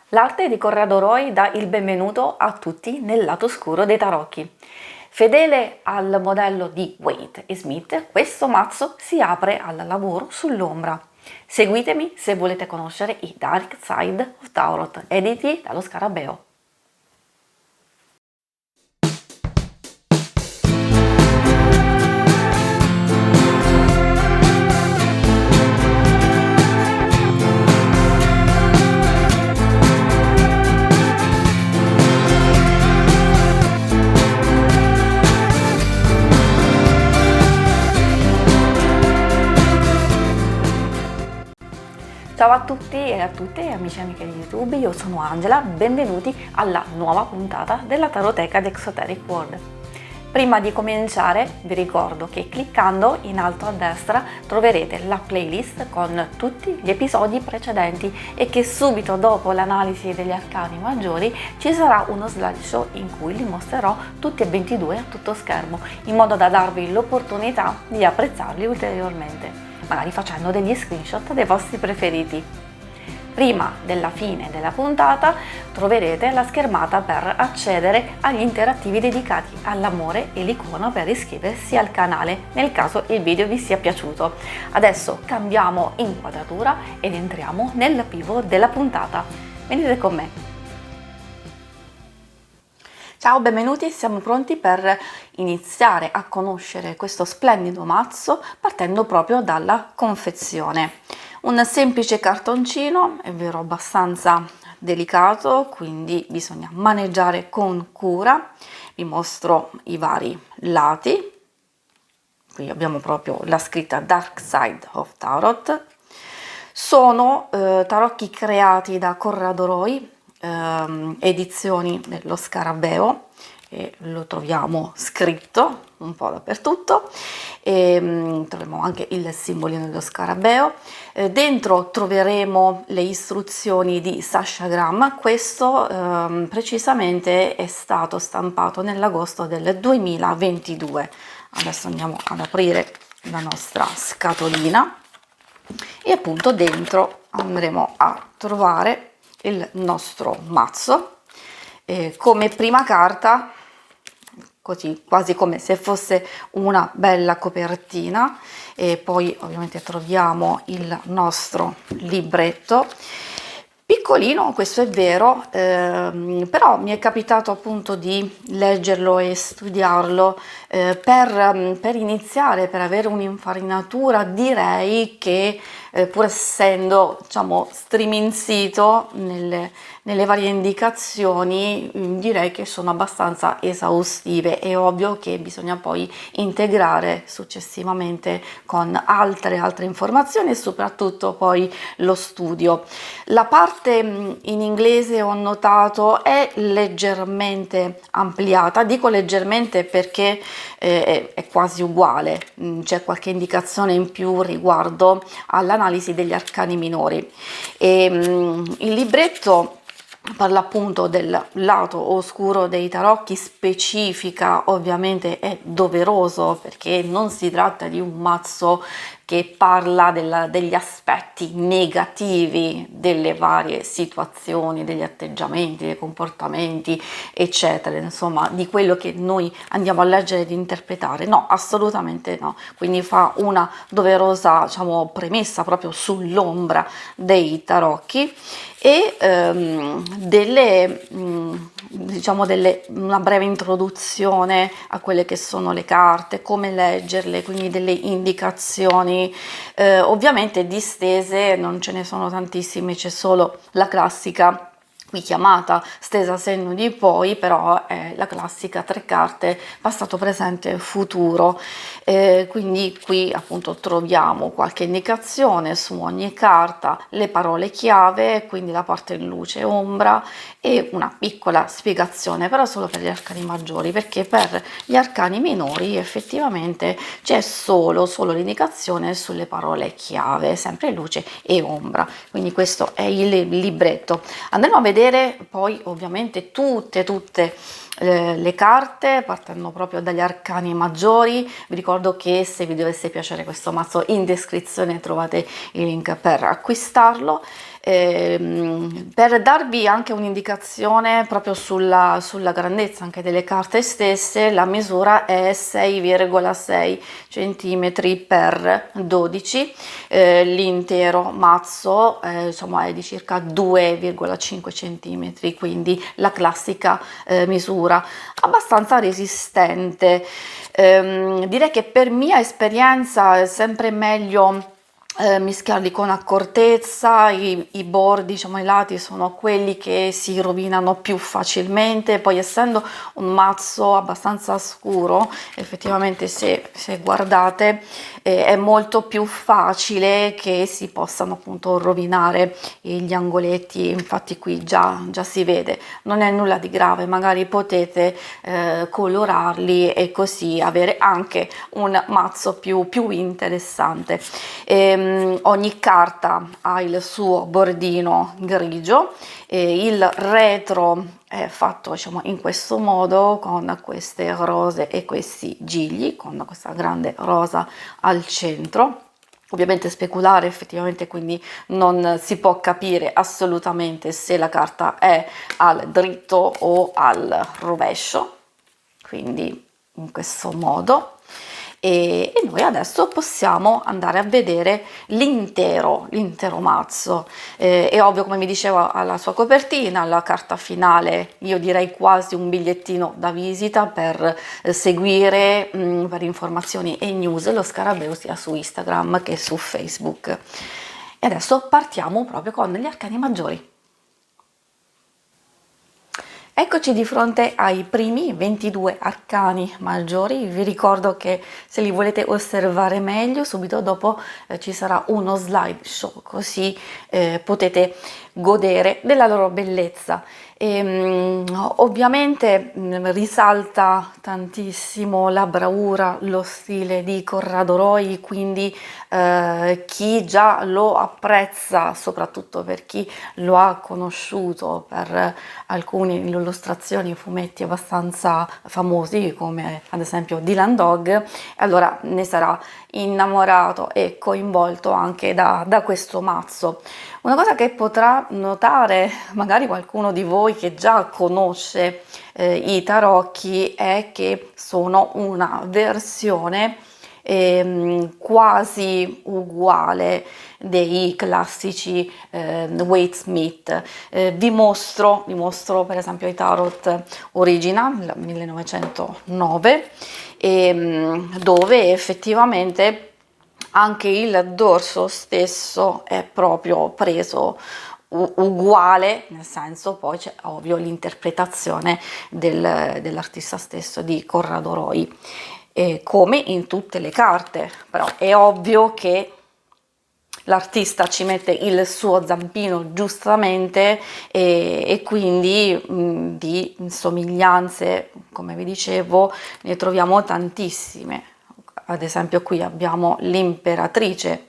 L'arte di Corrado Roy dà il benvenuto a tutti nel lato oscuro dei tarocchi. Fedele al modello di Waite e Smith, questo mazzo si apre al lavoro sull'ombra. Seguitemi se volete conoscere i Dark Side of Tarot, editi dallo Scarabeo. Ciao a tutti e a tutte, amici e amiche di YouTube, io sono Angela, benvenuti alla nuova puntata della Taroteca di Exoteric World. Prima di cominciare vi ricordo che cliccando in alto a destra troverete la playlist con tutti gli episodi precedenti e che subito dopo l'analisi degli arcani maggiori ci sarà uno slideshow in cui li mostrerò tutti e 22 a tutto schermo, in modo da darvi l'opportunità di apprezzarli ulteriormente, magari facendo degli screenshot dei vostri preferiti. Prima della fine della puntata troverete la schermata per accedere agli interattivi dedicati all'amore e l'icona per iscriversi al canale nel caso il video vi sia piaciuto. Adesso cambiamo inquadratura ed entriamo nel vivo della puntata. Venite con me. Ciao, benvenuti, siamo pronti per iniziare a conoscere questo splendido mazzo partendo proprio dalla confezione. Un semplice cartoncino, è vero, abbastanza delicato, quindi bisogna maneggiare con cura. Vi mostro i vari lati. Qui abbiamo proprio la scritta Dark Side of Tarot. Sono tarocchi creati da Corrado Roy, edizioni dello Scarabeo, e lo troviamo scritto un po' dappertutto, e troviamo anche il simbolino dello Scarabeo. Dentro troveremo le istruzioni di Sasha Graham. Questo precisamente è stato stampato nell'agosto del 2022. Adesso andiamo ad aprire la nostra scatolina e appunto dentro andremo a trovare il nostro mazzo. Come prima carta, così quasi come se fosse una bella copertina, e poi ovviamente troviamo il nostro libretto piccolino, questo è vero, però mi è capitato appunto di leggerlo e studiarlo per iniziare, per avere un'infarinatura. Direi che pur essendo, diciamo, striminzito nelle varie indicazioni, direi che sono abbastanza esaustive. È ovvio che bisogna poi integrare successivamente con altre informazioni e soprattutto poi lo studio. La parte in inglese, ho notato, è leggermente ampliata. Dico leggermente perché è quasi uguale, c'è qualche indicazione in più riguardo all'analisi degli arcani minori. Il libretto parla appunto del lato oscuro dei tarocchi, specifica, ovviamente è doveroso perché non si tratta di un mazzo che parla degli aspetti negativi delle varie situazioni, degli atteggiamenti, dei comportamenti, eccetera, insomma, di quello che noi andiamo a leggere ed interpretare. No, assolutamente no. Quindi fa una doverosa, diciamo, premessa proprio sull'ombra dei tarocchi e una breve introduzione a quelle che sono le carte, come leggerle, quindi delle indicazioni. Ovviamente distese non ce ne sono tantissime, c'è solo la classica qui chiamata stesa segno di poi, però è la classica 3 carte passato, presente, futuro. Quindi qui appunto troviamo qualche indicazione su ogni carta, le parole chiave, quindi la parte in luce e ombra, e una piccola spiegazione però solo per gli arcani maggiori, perché per gli arcani minori effettivamente c'è solo l'indicazione sulle parole chiave, sempre luce e ombra. Quindi questo è il libretto. Andremo a vedere poi ovviamente tutte le carte, partendo proprio dagli arcani maggiori. Vi ricordo che se vi dovesse piacere questo mazzo, in descrizione trovate il link per acquistarlo. Per darvi anche un'indicazione proprio sulla grandezza anche delle carte stesse, la misura è 6,6 cm per 12, l'intero mazzo insomma è di circa 2,5 cm, quindi la classica misura abbastanza resistente. Direi che per mia esperienza è sempre meglio mischiarli con accortezza. I bordi, diciamo i lati, sono quelli che si rovinano più facilmente, poi essendo un mazzo abbastanza scuro, effettivamente se guardate è molto più facile che si possano appunto rovinare gli angoletti. Infatti qui già si vede, non è nulla di grave, magari potete colorarli e così avere anche un mazzo più interessante. Ogni carta ha il suo bordino grigio, il retro è fatto, diciamo, in questo modo, con queste rose e questi gigli, con questa grande rosa al centro. Ovviamente speculare effettivamente, quindi non si può capire assolutamente se la carta è al dritto o al rovescio, quindi in questo modo. E noi adesso possiamo andare a vedere l'intero mazzo. È ovvio, come vi dicevo, alla sua copertina, la carta finale, io direi quasi un bigliettino da visita per seguire per informazioni e news lo Scarabeo sia su Instagram che su Facebook. E adesso partiamo proprio con gli arcani maggiori. Eccoci di fronte ai primi 22 arcani maggiori. Vi ricordo che se li volete osservare meglio, subito dopo ci sarà uno slideshow, così potete godere della loro bellezza. Ovviamente risalta tantissimo la bravura, lo stile di Corrado Roy, quindi chi già lo apprezza, soprattutto per chi lo ha conosciuto per alcune illustrazioni e fumetti abbastanza famosi, come ad esempio Dylan Dog, allora ne sarà innamorato e coinvolto anche da questo mazzo. Una cosa che potrà notare magari qualcuno di voi che già conosce i tarocchi è che sono una versione quasi uguale dei classici Waite Smith. Vi mostro per esempio i tarot Original 1909, dove effettivamente anche il dorso stesso è proprio preso uguale, nel senso poi c'è ovvio l'interpretazione dell'artista stesso di Corrado Roy, come in tutte le carte, però è ovvio che l'artista ci mette il suo zampino giustamente e quindi di somiglianze, come vi dicevo, ne troviamo tantissime. Ad esempio qui abbiamo l'imperatrice,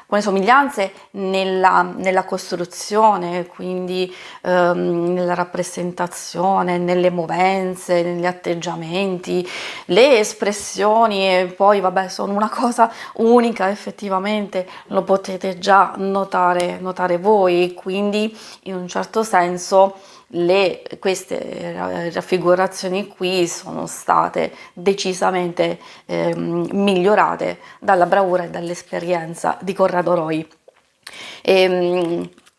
con le somiglianze nella costruzione, quindi nella rappresentazione, nelle movenze, negli atteggiamenti, le espressioni, e poi vabbè sono una cosa unica, effettivamente lo potete già notare voi, quindi in un certo senso queste raffigurazioni qui sono state decisamente migliorate dalla bravura e dall'esperienza di Corrado Roy.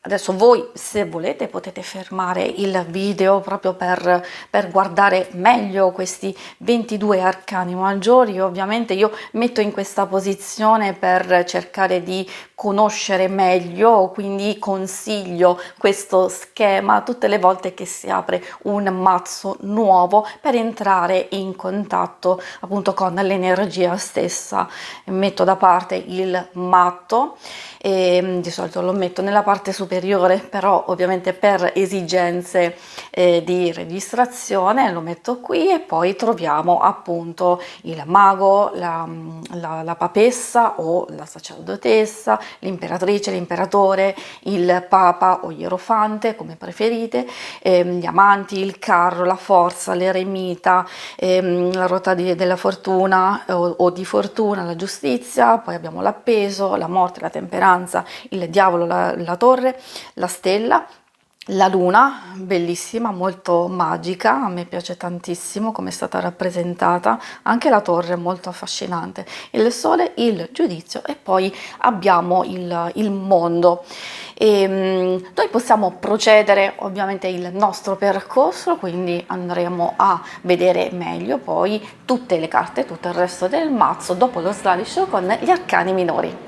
Adesso voi, se volete, potete fermare il video proprio per guardare meglio questi 22 arcani maggiori. Ovviamente io metto in questa posizione per cercare di conoscere meglio, quindi consiglio questo schema tutte le volte che si apre un mazzo nuovo per entrare in contatto appunto con l'energia stessa. Metto da parte il matto e di solito lo metto nella parte superiore, però ovviamente per esigenze di registrazione lo metto qui, e poi troviamo appunto il mago, la papessa o la sacerdotessa, l'imperatrice, l'imperatore, il papa o ierofante, come preferite, gli amanti, il carro, la forza, l'eremita, la ruota della fortuna o di fortuna, la giustizia, poi abbiamo l'appeso, la morte, la temperanza, il diavolo, la torre, la stella, la luna, bellissima, molto magica, a me piace tantissimo come è stata rappresentata, anche la torre è molto affascinante, il sole, il giudizio e poi abbiamo il mondo. Noi possiamo procedere ovviamente il nostro percorso, quindi andremo a vedere meglio poi tutte le carte, tutto il resto del mazzo dopo lo slideshow con gli arcani minori.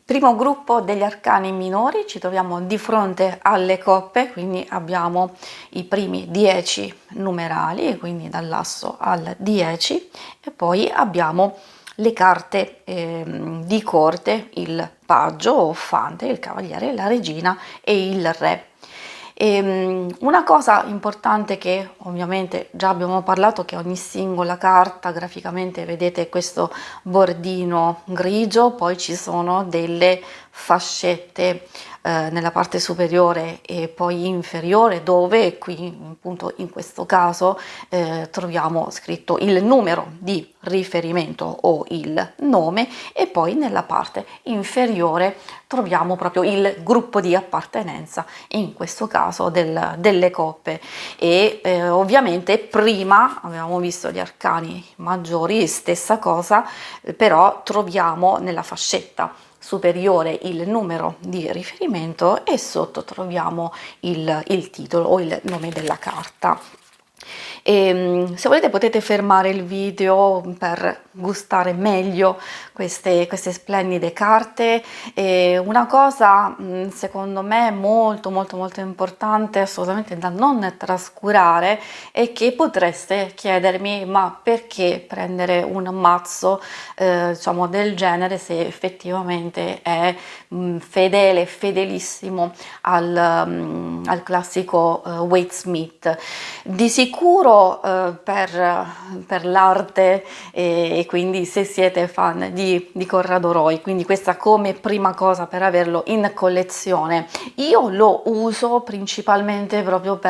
Primo gruppo degli arcani minori, ci troviamo di fronte alle coppe, quindi abbiamo i primi 10 numerali, quindi dall'asso al 10, e poi abbiamo le carte di corte, il paggio o fante, il cavaliere, la regina e il re. Una cosa importante che ovviamente già abbiamo parlato, che ogni singola carta graficamente vedete questo bordino grigio, poi ci sono delle fascette nella parte superiore e poi inferiore, dove qui appunto in questo caso troviamo scritto il numero di riferimento o il nome, e poi nella parte inferiore troviamo proprio il gruppo di appartenenza, in questo caso delle coppe. E ovviamente prima avevamo visto gli arcani maggiori, stessa cosa, però troviamo nella fascetta superiore il numero di riferimento e sotto troviamo il titolo o il nome della carta. Se volete potete fermare il video per gustare meglio queste splendide carte. Una cosa secondo me molto importante, assolutamente da non trascurare, è che potreste chiedermi: ma perché prendere un mazzo diciamo del genere se effettivamente è fedelissimo al classico Wade Smith? Di sicuro per l'arte, e quindi se siete fan di Corrado Roy, quindi questa come prima cosa per averlo in collezione. Io lo uso principalmente proprio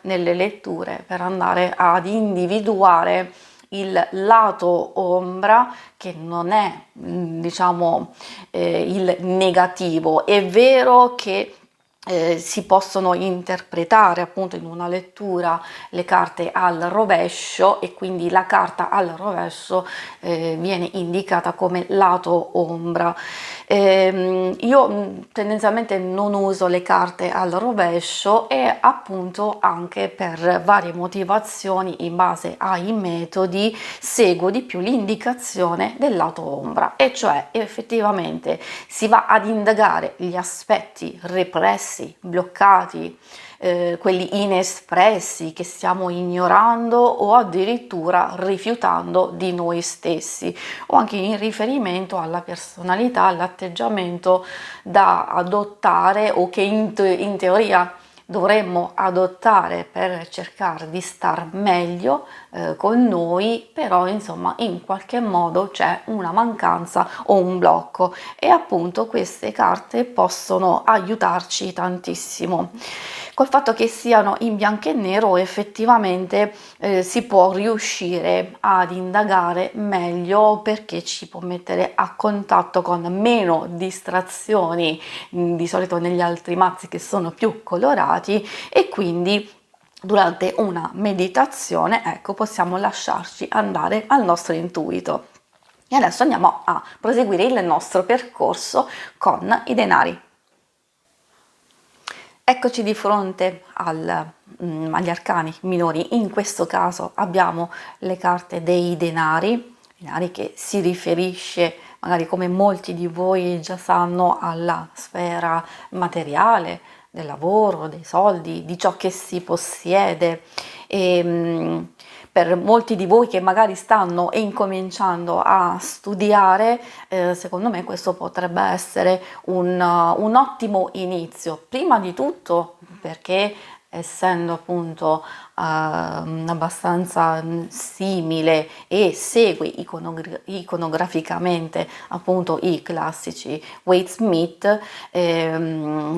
nelle letture, per andare ad individuare il lato ombra, che non è diciamo il negativo. È vero che si possono interpretare appunto in una lettura le carte al rovescio, e quindi la carta al rovescio viene indicata come lato ombra. Io tendenzialmente non uso le carte al rovescio, e appunto anche per varie motivazioni, in base ai metodi, seguo di più l'indicazione del lato ombra, e cioè effettivamente si va ad indagare gli aspetti repressi, bloccati, quelli inespressi che stiamo ignorando o addirittura rifiutando di noi stessi, o anche in riferimento alla personalità, all'atteggiamento da adottare o che in teoria dovremmo adottare per cercare di star meglio con noi, però insomma in qualche modo c'è una mancanza o un blocco, e appunto queste carte possono aiutarci tantissimo. Col fatto che siano in bianco e nero effettivamente si può riuscire ad indagare meglio, perché ci può mettere a contatto con meno distrazioni di solito negli altri mazzi che sono più colorati, e quindi durante una meditazione, ecco, possiamo lasciarci andare al nostro intuito. E adesso andiamo a proseguire il nostro percorso con i denari. Eccoci di fronte agli arcani minori. In questo caso abbiamo le carte dei denari che si riferisce, magari come molti di voi già sanno, alla sfera materiale, del lavoro, dei soldi, di ciò che si possiede. Per molti di voi che magari stanno incominciando a studiare, secondo me questo potrebbe essere un ottimo inizio, prima di tutto perché essendo appunto abbastanza simile e segue iconograficamente appunto i classici Waite Smith,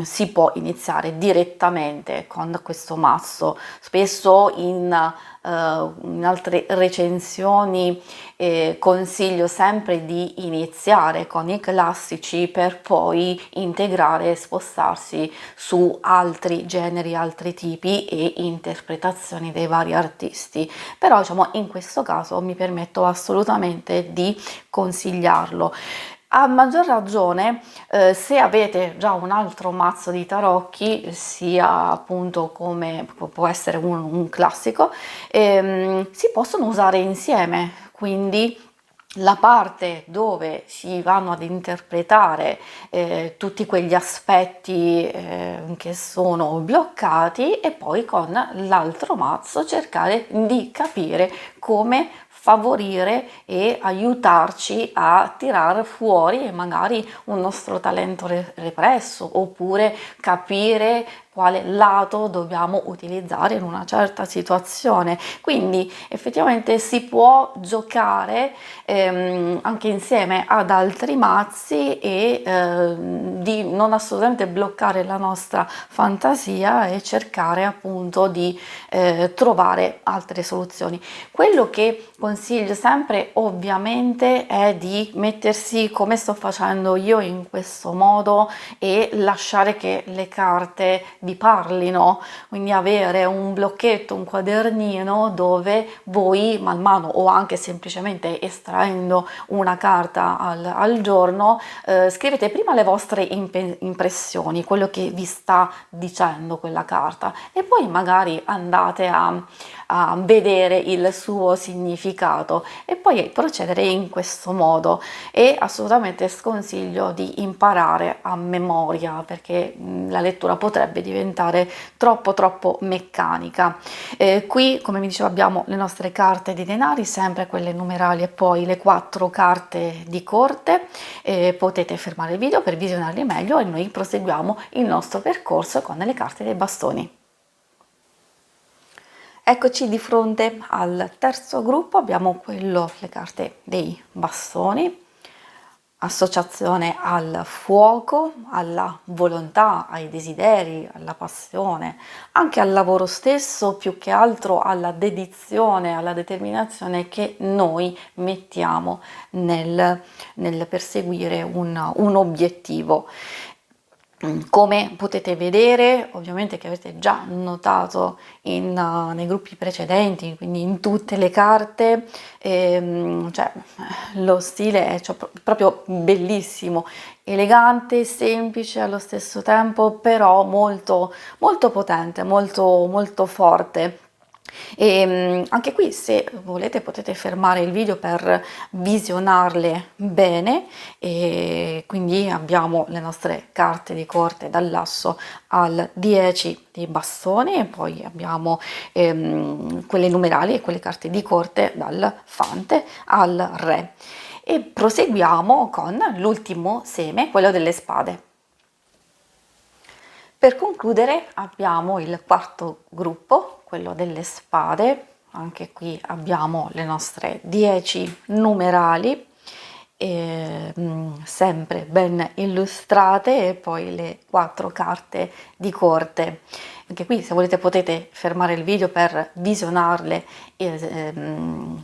si può iniziare direttamente con questo mazzo. Spesso in altre recensioni consiglio sempre di iniziare con i classici per poi integrare e spostarsi su altri generi, altri tipi e interpretazioni dei vari artisti, però diciamo in questo caso mi permetto assolutamente di consigliarlo. A maggior ragione se avete già un altro mazzo di tarocchi, sia appunto come può essere un classico, si possono usare insieme, quindi la parte dove si vanno ad interpretare tutti quegli aspetti che sono bloccati, e poi con l'altro mazzo cercare di capire come favorire e aiutarci a tirar fuori magari un nostro talento represso, oppure capire quale lato dobbiamo utilizzare in una certa situazione. Quindi effettivamente si può giocare anche insieme ad altri mazzi e di non assolutamente bloccare la nostra fantasia e cercare appunto di trovare altre soluzioni. Quello che consiglio sempre ovviamente è di mettersi come sto facendo io in questo modo e lasciare che le carte vi parlino, quindi avere un blocchetto, un quadernino dove voi man mano, o anche semplicemente estraendo una carta al giorno, scrivete prima le vostre impressioni, quello che vi sta dicendo quella carta, e poi magari andate a vedere il suo significato e poi procedere in questo modo. E assolutamente sconsiglio di imparare a memoria, perché la lettura potrebbe diventare troppo meccanica. Qui, come vi dicevo, abbiamo le nostre carte di denari, sempre quelle numerali, e poi le 4 carte di corte. Potete fermare il video per visionarli meglio e noi proseguiamo il nostro percorso con le carte dei bastoni. Eccoci di fronte al terzo gruppo, abbiamo le carte dei bastoni, associazione al fuoco, alla volontà, ai desideri, alla passione, anche al lavoro stesso, più che altro alla dedizione, alla determinazione che noi mettiamo nel perseguire un obiettivo. Come potete vedere, ovviamente, che avete già notato nei gruppi precedenti, quindi in tutte le carte, cioè, lo stile è proprio bellissimo, elegante, semplice allo stesso tempo, però molto potente, molto forte. E anche qui, se volete, potete fermare il video per visionarle bene. E quindi abbiamo le nostre carte di corte dall'asso al 10 di bastoni, e poi abbiamo quelle numerali e quelle carte di corte dal fante al re. E proseguiamo con l'ultimo seme, quello delle spade. Per concludere abbiamo il quarto gruppo, quello delle spade. Anche qui abbiamo le nostre 10 numerali, sempre ben illustrate, e poi le 4 carte di corte. Anche qui, se volete, potete fermare il video per visionarle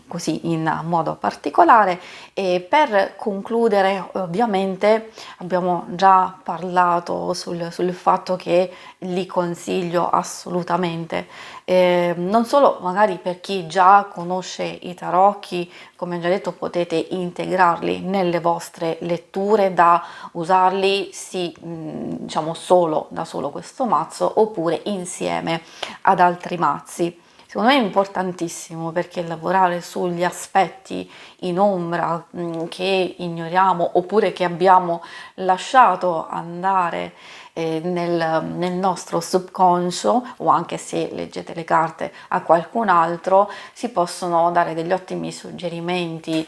così in modo particolare. E per concludere, ovviamente abbiamo già parlato sul fatto che li consiglio assolutamente, non solo magari per chi già conosce i tarocchi. Come già detto, potete integrarli nelle vostre letture, da usarli sì, diciamo solo da solo questo mazzo, oppure insieme ad altri mazzi. Secondo me è importantissimo, perché lavorare sugli aspetti in ombra che ignoriamo, oppure che abbiamo lasciato andare nel nostro subconscio, o anche se leggete le carte a qualcun altro, si possono dare degli ottimi suggerimenti,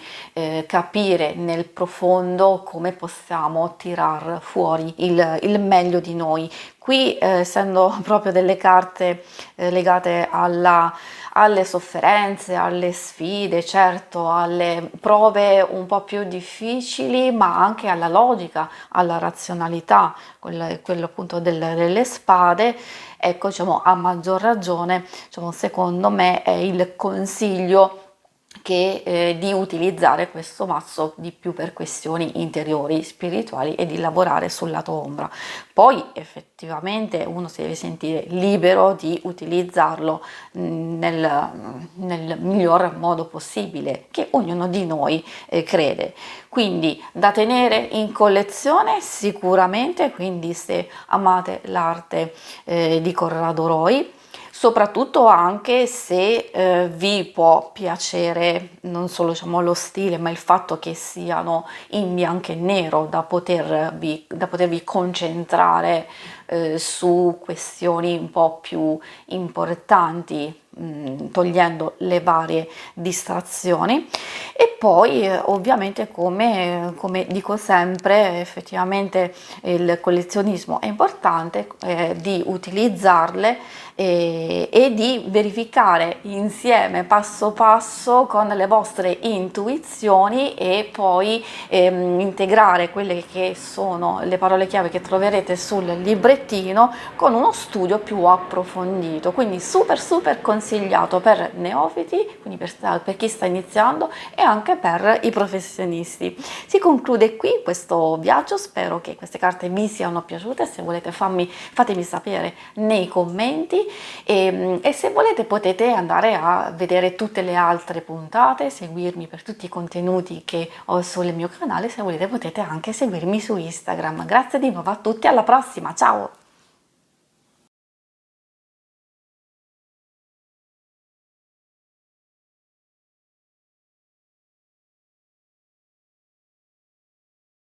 capire nel profondo come possiamo tirar fuori il meglio di noi. Qui, essendo proprio delle carte legate alle sofferenze, alle sfide, certo, alle prove un po' più difficili, ma anche alla logica, alla razionalità, quello appunto delle spade. Ecco, diciamo, a maggior ragione, diciamo, secondo me è il consiglio di utilizzare questo mazzo di più per questioni interiori, spirituali, e di lavorare sul lato ombra. Poi effettivamente uno si deve sentire libero di utilizzarlo nel miglior modo possibile, che ognuno di noi crede. Quindi da tenere in collezione sicuramente, quindi se amate l'arte di Corrado Roy, soprattutto anche se vi può piacere non solo, diciamo, lo stile, ma il fatto che siano in bianco e nero, da potervi concentrare su questioni un po' più importanti, togliendo le varie distrazioni. E poi ovviamente, come dico sempre, effettivamente il collezionismo è importante, di utilizzarle e di verificare insieme, passo passo, con le vostre intuizioni, e poi integrare quelle che sono le parole chiave che troverete sul librettino con uno studio più approfondito. Quindi super consigliato per neofiti, quindi per chi sta iniziando, e anche per i professionisti. Si conclude qui questo viaggio, spero che queste carte vi siano piaciute. Se volete fatemi sapere nei commenti, e se volete potete andare a vedere tutte le altre puntate, seguirmi per tutti i contenuti che ho sul mio canale. Se volete potete anche seguirmi su Instagram. Grazie di nuovo a tutti, alla prossima, ciao!